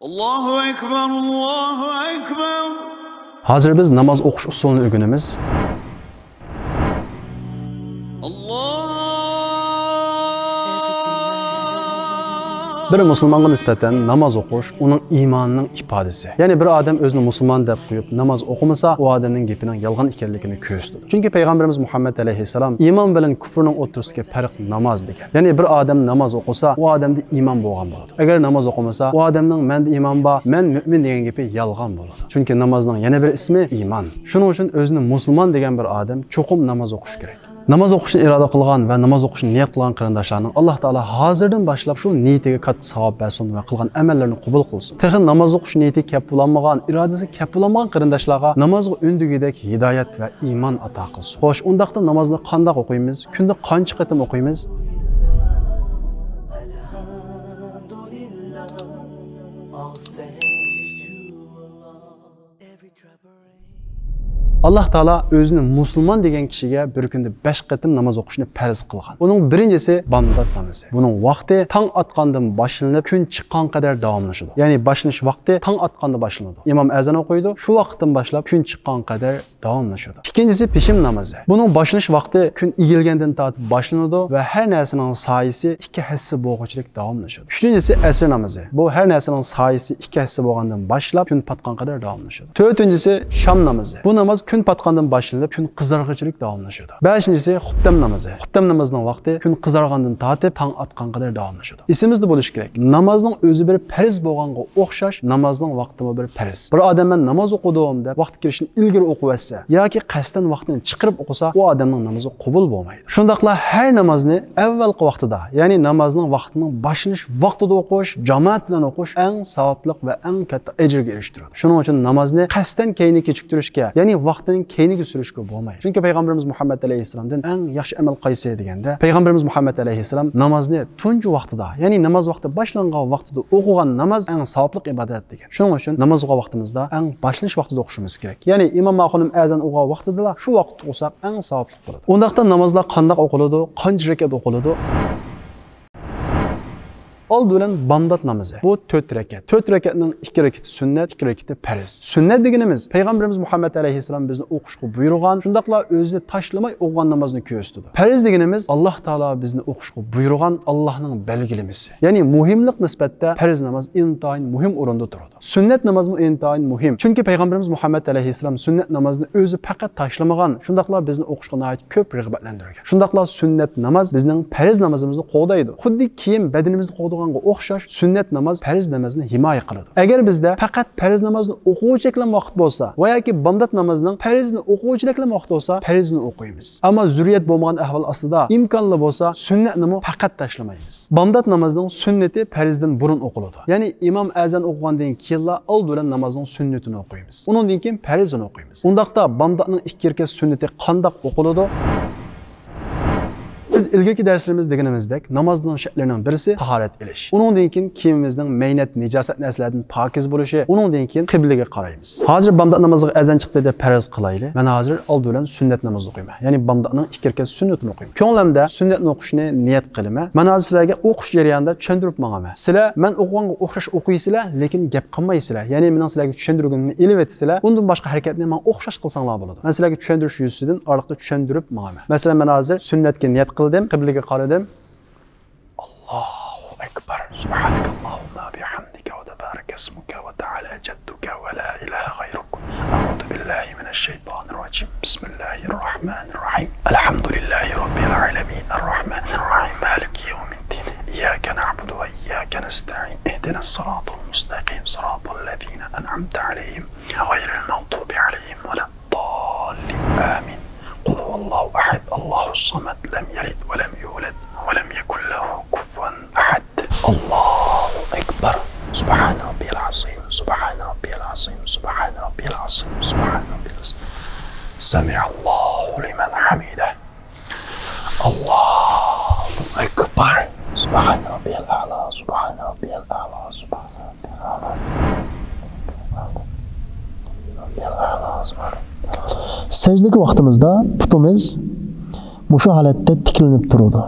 Allahu Ekber, Allahu Ekber. Hazır biz namoz o'qish usulini o'rganamiz. Bir musulmonga nisbatan namoz o'qish uning iymonining ifodasi. Ya'ni bir odam o'zini musulmon deb qo'yib namoz o'qimasa, u odamning gapining yolg'on ekanligini ko'rsatadi. Chunki payg'ambarimiz Muhammad alayhisalom iymon bilan kufrning o'rtasidagi farq namoz degan. Ya'ni bir odam namoz o'qisa, u odamda iymon bo'lgan bo'ladi. Agar namoz o'qimasa, u odamning menda iymon bor, men mu'min degan gapi yolg'on bo'ladi. Chunki namozning yana bir ismi iymon. Shuning uchun o'zini musulmon degan bir odam cho'qim namoz o'qish kerak. Namoz o'qishni iroda qilgan va namoz o'qishni niyat qilgan qarindoshlarning Alloh taolo hozirdan boshlab shu niyatiga katta savob bersin va qilgan amallarini qabul qilsin. Texin namoz o'qish niyati kap bo'lanmagan, irodasi kap bo'lanmagan qarindoshlarga namozga undugidek hidoyat va iymon ato qilsin. Xo'sh, undaqda namozni qanday o'qiymiz? Kunda qancha qatim o'qiymiz? Allah Taala özünü musulmon degan kishiga bir kunda 5 qatim namoz o'qishni farz qilgan. Uning birinchisi bomdod namozi. Buning vaqti tong otgandan boshlanib, kun chiqqan qadar davomlashadi. Ya'ni boshlanish vaqti tong otganda boshlanadi. Imom azon o'qiydi, shu vaqtdan boshlab kun chiqqan qadar davomlashadi. Ikkinchisi peshim namozi. Buning boshlanish vaqti kun egilgandan tortib boshlanadi va har narsaning soyasi 2 hissa bo'lg'uchilik davomlashadi. Uchinchisi asr namozi. Bu har narsaning soyasi 2 hissa bo'lgandan boshlab kun patgan qadar davomlashadi. To'rtinchisi sham namozi. Bu namoz kun patgandan boshlanib kun qizarg'ichilik davomlashadi. Beshinchisi xuftam namozi. Xuftam namozining vaqti kun qizargandan tortib tong otgan qadar davomlashadi. Esimizda bo'lishi kerak. Namozning o'zi bir farz bo'lganga o'xshash, namozning vaqti bir farz. Bir odam men namoz o'qidim deb vaqt kirishni ilgari o'qib olsa yoki qasddan vaqtini chiqarib o'qisa, u odamning namozi qabul bo'lmaydi. Shundaqla har namozni avvalgi vaqtida, ya'ni namozning vaqtining boshlanish vaqtida o'qish, jamoat bilan o'qish eng savobli va eng katta ajrga erishtiradi. Shuning uchun namozni qasddan keyinga kechiktirishga, ya'ni vaqtining keyiniga surishga bo'lmaydi. Chunki payg'ambarimiz Muhammad alayhisalomdan eng yaxshi amal qaysi deganda, payg'ambarimiz Muhammad alayhisalom namozni tunji vaqtida, ya'ni namoz vaqti boshlangan vaqtida o'qigan namoz eng savobli ibodat degan. Shuning uchun namozga vaqtimizda eng boshlanish vaqtida o'qishimiz kerak. Ya'ni imom ma'xulim azon o'qigan vaqtida shu vaqtda o'qisak eng savobli bo'ladi. Undaqda namozlar qanday o'qiladi, qancha rakat o'qiladi? Oldu bilan bomdod namozi. Bu 4 rakat. 4 rakatning 2 rakati sunnat, 2 rakati farz. Sunnat deganimiz payg'ambarimiz Muhammad alayhisalom bizni o'qishga buyurgan, shundaqla o'zi tashlamay o'qigan namozni ko'rsatdi. Farz deganimiz Alloh taolo bizni o'qishga buyurgan Allohning belgilimisi. Ya'ni muhimlik nisbatda farz namoz intayin muhim o'rinda turadi. Sunnat namoz mu intayin muhim. Chunki payg'ambarimiz Muhammad alayhisalom sunnat namozni o'zi faqat tashlamagan, shundaqla bizni o'qishga nihoyat ko'p rag'batlantirgan. Shundaqla sunnat namoz bizning farz namozimizni qo'g'daydi. Xuddi kiyim badanimizni o'xshash sunnat namoz farz namozni himoya qiladi. Agar bizda faqat farz namozni o'quvchiliklar vaqt bo'lsa va yoki bomdod namozining farzini o'quvchiliklar vaqt bo'lsa, farzini o'qiymiz. Ammo zurriyat bo'lmagan ahvol ostida imkonli bo'lsa, sunnatni faqat tashlamaymiz. Bomdod namozining sunnati farzdan burun o'qiladi. Ya'ni imom azon o'qigandan keyin old bilan namozning sunnatini o'qiymiz. Undan keyin farzini o'qiymiz. Undaqda bomdodning 2 rakat sunnati qanday o'qiladi? Biz ilgirki derslerimiz deganimizdek namozning shartlarining birisi tahorat qilish. Uningdan keyin kiyimimizning maynat, nijosat narsalardan pokiz bo'lishi, uningdan keyin qiblaga qaraymiz. Hozir bomdod namoziga azon chiqdi deb farz qilaylik. Men hozir oldi bilan sunnat namozni o'qiyman. Ya'ni bomdodning 2 rakat sunnatini o'qiyman. Ko'nglimda sunnatni o'qishni niyat qilaman. Men hozir sizlarga o'qish jarayonida tushuntirib manaman. Sizlar men o'qiganga o'xshash o'qiysizlar, lekin gap qilmaysizlar. Ya'ni mening sizlarga tushuntirganimni ilib etsizlar, undan boshqa harakatni men o'xshash qilsanglar bo'ladi. Men sizlarga tushuntirish yuzidan orqada tushuntirib manaman. Masalan, men hozir sunnatga niyat qildim, qiblaga qaradim. Allohu akbar. Subhanakallahumma bihamdika va tabarak ismuka va ta'ala jadduka va la ilaha ghayruk. A'udhu billahi minash shaytonir rojim. Bismillahir rahim. Alhamdulillahi robbil alamin. Arrahmanir rahim. Maliki yawmiddin. Iyyaka na'budu va iyyaka nasta'in. Ihdinas siratal mustaqim. Siratal ladzina an'amta alayhim ghayril maghdubi alayhim waladdallin. Amin. قل هو الله أحد الله الصمد لم يلد ولم يولد ولم يكن له كفوا أحد الله أكبر سبحان ربي العظيم سبحان ربي العظيم سبحان ربي العظيم سبحان ربي العظيم سمع الله لمن حمده الله أكبر سبحان ربي الأعلى سبحان ربي الأعلى سبحان ربي الأعلى Secdeki vaqtimizda putimiz mushu holatda tiklanib turadi.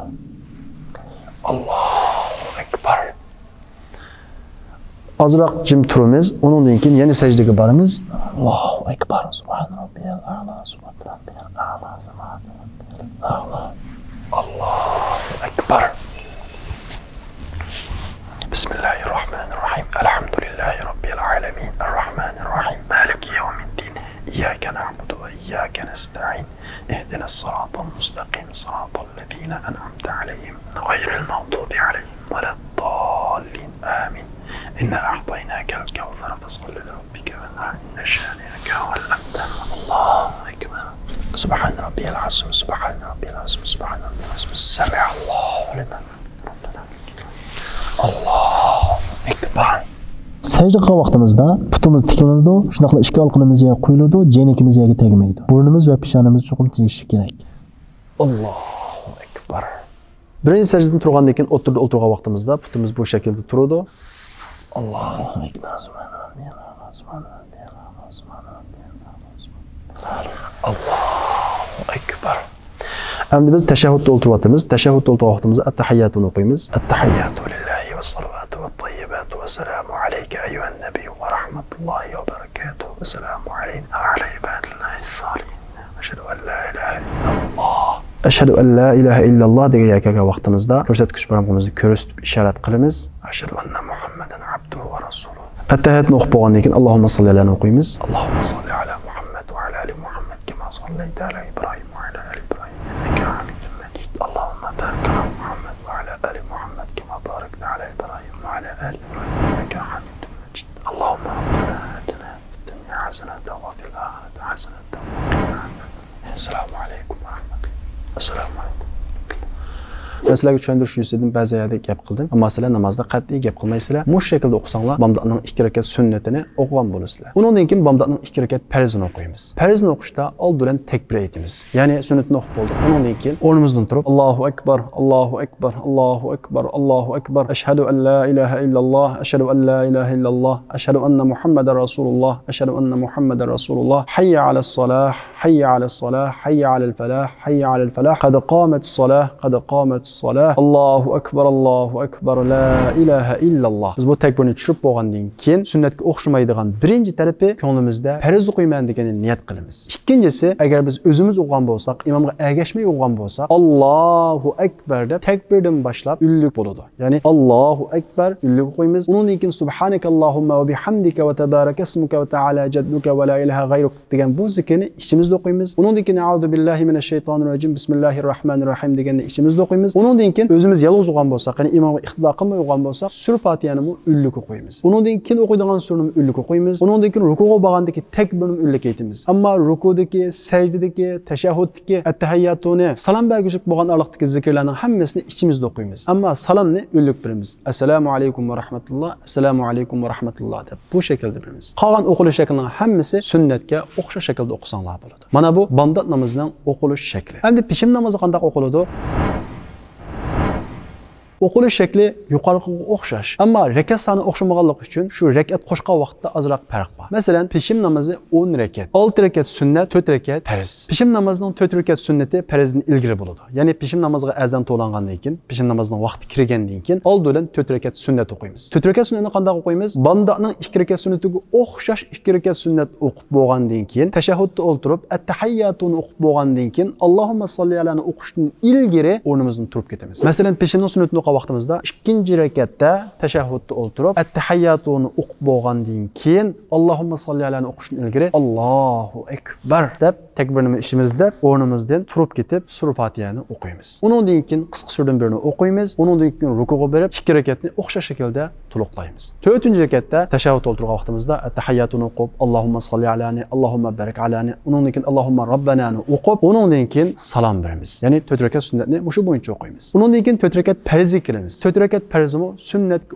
Allohu akbar. Azroq jim turamiz. Undan keyin yana sajdaga boramiz. Allohu akbar. Subhan robbiyal a'la. Subhan robbiyal a'la. Allohu akbar. Bismillahirrahmanirrahim. Alhamdulillahi rabbil alamin. Arrahmanirrahim. Maliki yawmiddin. İyyâke na'budu ve iyyâke nesta'in. İhdinas sıratal mustaqim. Sıratal lezîne en'amte aleyhim. Gayril mağdubi aleyhim veleddallin. Amin. İnna a'taynakel kevser fesalli li rabbike venhar. İnne şâniyeke huvel abtar. Allahu ekber. Subhan rabbiyal azim. Subhan rabbiyal azim. Subhan rabbiyal azim. Semi'allahu limen. Allahu ekber. Secde qilgan vaqtimizda putimiz tiklanadi, shunaqla ishga olqinimiz yerga qo'yiladi, jenikimiz yerga tegmaydi. Burnimiz va peshonamiz chuqur tegishi kerak. Allohu akbar. Birinchi sajdadan turgandan keyin o'tirgan vaqtimizda putimiz bu shaklda turadi. Allohu akbar. Allohu akbar. Endi biz tashahhudda o'tiryapmiz. Tashahhudda o'tirgan vaqtimizda at-tahiyyatuni o'qiymiz. At-tahiyyatu lillahi was-salawatu wat-tayyibatu was-salamu alayka ayyuhan nabiy wa rahmatullahi wa barakatuh. Wa-salamu alayna wa ala ibadillahi s-salihin. Ashhadu an la ilaha illallah. Ashhadu an la ilaha illallah degan yakka vaqtimizda ko'rsatkich barmoqimizni ko'rsatib ishorat qilamiz. Ashhadu anna Muhammadan abduhu va rasuluhu. At-tahiyyatni o'qib bo'lgandan keyin Allohumma salli alayhi o'qiymiz. Allohumma salli ala Muhammad va ala ali Muhammad kama sallayta ala Ibrohim va ala ali Ibrohim innaka Hamidum Majid. Allohumma barik ala Muhammad va ala ali Muhammad kama barakta ala Ibrohim va ala ali Ibrohim innaka Hamidum Majid. Allohumma rabbana atina fid dunya hasanatan wa fil akhirati hasanatan wa qina adhaban. Assalomu alaykum va rahmatulloh. Assalomu alaykum. Ben sizlarga tushuntirish uchun ba'zi yerda gap qildim. Ammo sizlar namozda qat'iy gap qilmaysizlar. Bu shaklda o'qisanglar, bomdodning 2 rakat sunnatini o'qigan bo'lasizlar. Undan keyin bomdodning 2 rakat farzini o'qiymiz. Farzini o'qishda oldin takbir aytamiz. Ya'ni sunnatni o'qib bo'ldik. Undan keyin o'rnimizdan turib, Allohu akbar, Allohu akbar, Allohu akbar, Allohu akbar. Ashhadu an la ilaha illalloh, ashhadu an la ilaha illalloh, ashhadu anna Muhammadar rasululloh, ashhadu anna Muhammadar rasululloh. Hayya alas solah, hayya alas solah, hayya alal falah, hayya alal falah. Qad qamatis solah, qad qamatis solah. Allohu akbar, Allohu akbar, la ilaha illalloh. Biz bu takbirni tushirib bo'lgandan keyin sunnatga o'xshamaydigan birinchi tarafi ko'nglimizda farz o'qiyman degan niyat qilamiz. Ikkinchisi, agar biz o'zimiz o'qigan bo'lsak, imomga ergashmay o'qigan bo'lsak, Allohu akbar deb takbirdan boshlab ullik bo'ladi. Ya'ni Allohu akbar ullik o'qiymiz. Undan keyin subhanakallohumma va bihamdika va tabaraka ismuka va ta'ala jadduka va la ilaha g'ayruk degan bu zikrni ichimizda o'qiymiz. Undan keyin a'udhu billahi minash shaytonir rojim bismillahir rohmanir rohim deganni ichimizda o'qiymiz. Undan keyin o'zimiz yolg'iz o'qigan bo'lsak, ya'ni imomga iqtido qilmay o'qigan bo'lsak, sur Fatihani ullik o'qiymiz. Undan keyin o'qiydigan surni ullik o'qiymiz. Undan keyin rukuga borgandagi takbirni ullik aytamiz. Ammo rukudagi, sajdadagi, tashahhuddagi, at-tahiyyatuni, salom bergulik bo'lgan arliqdagi zikrlarning hammasini ichimizda o'qiymiz. Ammo salomni ullik beramiz. Assalomu alaykum va rahmatulloh, assalomu alaykum va rahmatulloh deb bu shaklda beramiz. Qolgan o'qilish shaklining hammasi sunnatga o'xshash shaklda o'qisanglar bo'ladi. Mana bu bomdod namozining o'qilish shakli. Endi peshim namozi qanday o'qiladi? O'qilish shakli yuqoriga o'xshash. Ammo rakat soni o'xshamaganligi uchun shu rakat qo'shgan vaqtda ozroq farq bor. Masalan, peshim namozi 10 rakat, 6 rakat sunnat, 4 rakat farz. Peshim namozining 4 rakat sunnati farzdan ilgari bo'ladi. Ya'ni peshim namoziga azon to'langandan keyin, peshim namozining vaqti kirgandan keyin oldin 4 rakat sunnat o'qiymiz. 4 rakat sunnatni qanday o'qiymiz? Bomdodning 2 rakat sunnatiga o'xshash 2 rakat sunnat o'qib bo'lgandan keyin, tashahhudda o'ltirib, at-tahiyyatuni o'qib bo'lgandan keyin Allohumma salli alayhi o'qishdan ilgari o'rnimizdan turib ketamiz. Masalan, peshimning sunnatini vaqtimizda ikkinchi rakatda tashahhudda o'ltirib, at-tahiyyatuni o'qib bo'lgandan keyin Allohumma salli alayhi o'qishdan ilgari Allohu akbar deb takbirni ishimizda o'rnimizdan turib ketib sur Fatihani o'qiymiz. Undan keyin qisqa surdan birini o'qiymiz. Undan keyin rukuga berib 2 rakatni o'xshash shaklda to'liqlaymiz. 4-rakatda tashahhud o'ltirgan vaqtimizda at-tahiyyatuni o'qib, Allohumma salli alayhi, Allohumma barik alayhi, undan keyin Allohumma robbanani o'qib, undan keyin salom beramiz. Ya'ni 4 rakat sunnatni shu bo'yicha o'qiymiz. Undan keyin 4 rakat farzi qilamiz. 4 rakat farzimi sunnatga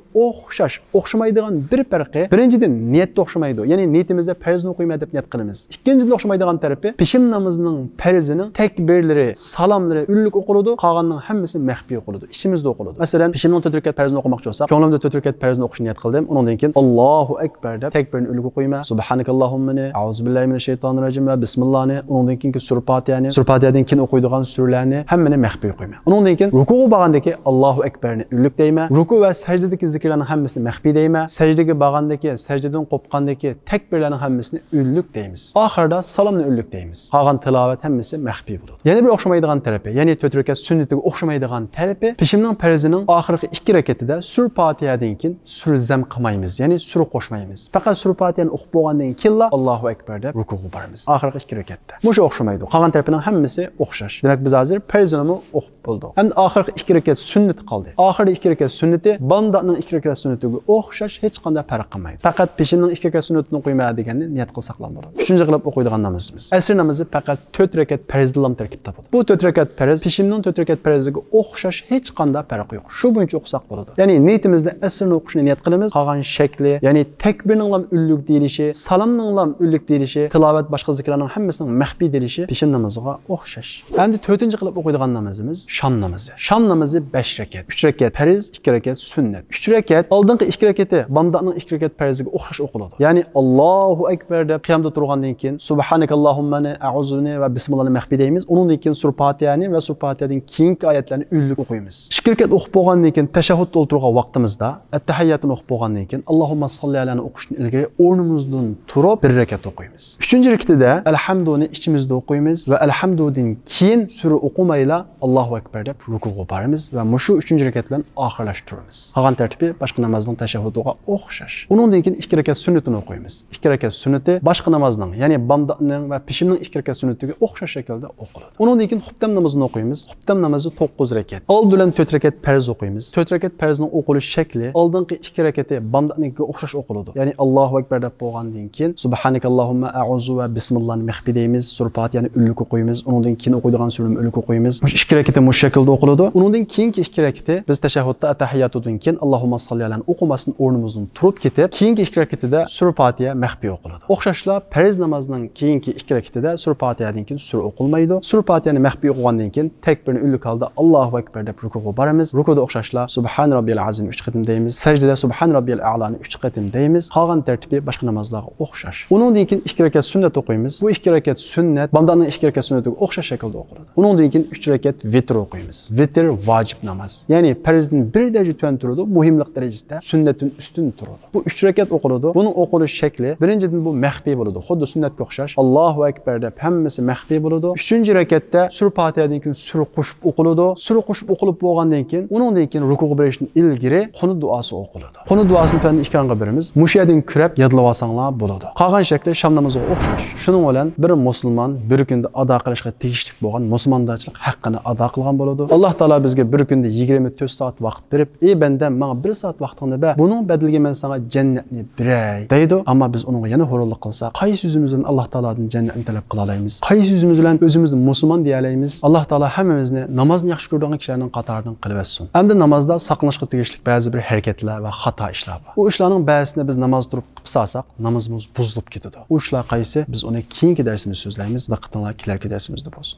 o'xshamaydigan bir farqi, birinchidan niyatda o'xshamaydi. Ya'ni niyatimizda farzni o'qiyman deb niyat qilamiz. Ikkinchidan o'xshamaydigan tarafi Pishim namazının farzının takbirleri, salamları ünlük oquladi, qolganning hammasi maxfiy oquladi. İçimizde oquladi. Masalan, pishimning 4 rakat farzini o'qimoqchi bo'lsak, ko'nglimda 4 rakat farzini o'qishni niyat qildim. Undan keyin Allohu akbar deb takbirni ünlük o'qiyman. Subhanakallahumma, a'uzu billahi minash shaytonir rojim va bismillahni. Undan keyin sura Fatihani, sura Fatihadan keyin o'qiydigan suralarni hammani maxfiy o'qiyman. Undan keyin rukuga borgandagi Allohu akbarni ünlük deyman. Ruku va sajdadagi zikrlarning hammasini maxfiy deyman. Sajdaga borgandagi, sajdadan qo'pqandagi takbirlarning hammasini ünlük deymiz. Oxirida salomni ünlük deymiz. Qolgan tilovat hammasi maxfiy bo'ladi. Yana bir o'xshamaydigan tarafi, ya'ni 4 rakat sunnatiga o'xshamaydigan tarafi, peshimning farzining oxirgi 2 rakatida sur Fatihadan keyin sur zam qilmaymiz, ya'ni sur qo'shmaymiz. Faqat sur Fatihani o'qib bo'lgandan keyin Allohu akbar deb rukuga boramiz. Oxirgi 2 rakatda. Mushu o'xshamaydi. Qolgan tarafining hammasi o'xshash. Demak biz hozir farzini o'qib bo'ldik. Endi oxirgi 2 rakat sunnat qoldi. Oxirgi 2 rakat sunnati bandaning 2 rakat sunnatiga o'xshash, hech qanday farq qilmaydi. Faqat peshimning 2 rakat sunnatini o'qiyman deganni niyat qilsak bo'ladi. 3-chi qilib o'qiydigan namozimiz. Asr namozi faqat 4 rakat farzdan tarkibda bo'ladi. Bu 4 rakat farz peshimning 4 rakat farziga o'xshash hech qanday farq yo'q. Shu bo'yicha o'qisak bo'ladi. Ya'ni niyatimizda asrni o'qishni niyat qilamiz. Qolgan shakli, ya'ni takbirning ham ünlük deyilishi, salomning ham ünlük deyilishi, tilovat boshqa zikrlarning hammasining maxfiy deyilishi peshim namoziga o'xshash. Endi 4-chi qilib o'qiydigan namozimiz sham namozi. Sham namozi 5 rakat. 3 rakat farz, 2 rakat sunnat. 3 rakat oldingi 2 rakati bandaning 2 rakat farziga o'xshash o'qiladi. Ya'ni Allohu akbar deb qiyamda turgandan keyin subhanakallahumma a'uzuni va bismillahni maxfiy deymiz. Undan keyin sur Fatihani va sur Fatihadan keyingi oyatlarni ünlük o'qiymiz. 2 rakat o'qib bo'lgandan keyin tashahhud o'ltirgan vaqtimizda at-tahiyyatni o'qib bo'lgandan keyin Allohumma salli alayni o'qishni ilgari o'rnimizdan turib 1 rakat o'qiymiz. 3-chi rakatida alhamduni ichimizda o'qiymiz va alhamdudan keyin sura o'qimayla Allohu akbar deb rukuga boramiz va mushu 3-chi rakat bilan oxirlashtiramiz. Qolgan tartibi boshqa namozning tashahhudiga o'xshash. Undan keyin 2 rakat sunnatini o'qiymiz. 2 rakat sunnati boshqa namozning, ya'ni bandaning va peshimning 2 rakat sunnatiga o'xshash shaklda o'qiladi. Undan keyin xuftam namozini o'qiymiz. Xuftam namozi 9 rakat. Old bilan 4 rakat farz o'qiymiz. 4 rakat farzning o'qilish shakli oldingi 2 rakati bandaniga o'xshash o'qiladi. Ya'ni Allohu akbar deb bo'lgandan keyin subhanakallahumma a'uzu va bismillahni maxfiy deymiz. Sura Fatihani ünlük o'qiymiz. Undan keyin o'qiydigan surani ünlük o'qiymiz. Mush 2 rakati mush shaklda o'qiladi. Undan keyingi 2 rakati biz tashahhudda at-tahiyyatdan keyin Allohumma salli alayhi o'qimasdan o'rnimizdan turib ketib, keyingi 2 rakatida sura Fatiha maxfiy o'qiladi. O'xshashlar farz namozining keyingi 2 rakatida sura Fatihadan keyin sura o'qilmaydi. Sura Fatihani maxfiy o'qigandan keyin takbirni ünlük holda Allohu akbar deb rukuga boramiz. Rukuda o'xshashlar subhan robbiyal azim 3 qatim deymiz. Sajdada subhan robbiyal a'lani 3 qatim deymiz. Qolgan tartibi boshqa namozlarga o'xshash. Undan keyin 2 rakat sunnat o'qiymiz. Bu 2 rakat sunnat bandaning 2 rakat sunnatiga o'xshash shaklda o'qiladi. Undan keyin 3 rakat vitr o'qiymiz. Vitr vojib namoz. Ya'ni farzning 1 daraja tuvan turadi, muhimlik darajasida sunnatdan ustun turadi. Bu 3 rakat o'qiladi. Buning o'qilish shakli birinchidan bu maxfiy bo'ladi. Xuddi sunnatga o'xshash Allohu akbar deb hammasi maxfiy bo'ladi. 3-chi rakatda sura Fatihadan keyin sura qo'shib o'qiladi. Sura qo'shib o'qilib bo'lgandan keyin undan keyin rukuga berishdan ilgari qunut duosi o'qiladi. Qunut duosini fan ekranga beramiz. Mushadan kurab yodlab olsanglar bo'ladi. Qolgan shakli sham namoziga o'xshash. Shuning bilan bir musulmon bir kunda ado qilishga tegishli bo'lgan musulmonlarchilik haqqini ado qilgan bo'ladi. Alloh taolo bizga bir kunda 24 soat vaqt berib, "Ey bandam, menga 1 soat vaqtingni ber. Buning badaliga men sana jannatni beray" deydi. Ammo biz unga yana hurlik qilsak, qaysi o'zimizdan Alloh taolodan jannatni talab qila olamiz? Qaysi o'zimiz bilan o'zimizni musulmon deya olamiz? Alloh taolo hammamizni namozni yaxshi ko'radigan kishilarning qatoridan qilib etsin. Endi namozda saqlanishga tegishli ba'zi bir harakatlar va xato ishlar bor. Bu ishlarning ba'zisini biz namoz turib qilib salsak, namozimiz buzilib ketadi. U ishlar qaysi? Biz uni keyingi darsimizda so'zlaymiz. Diqqatinglar kelarki darsimizda bo'lsin.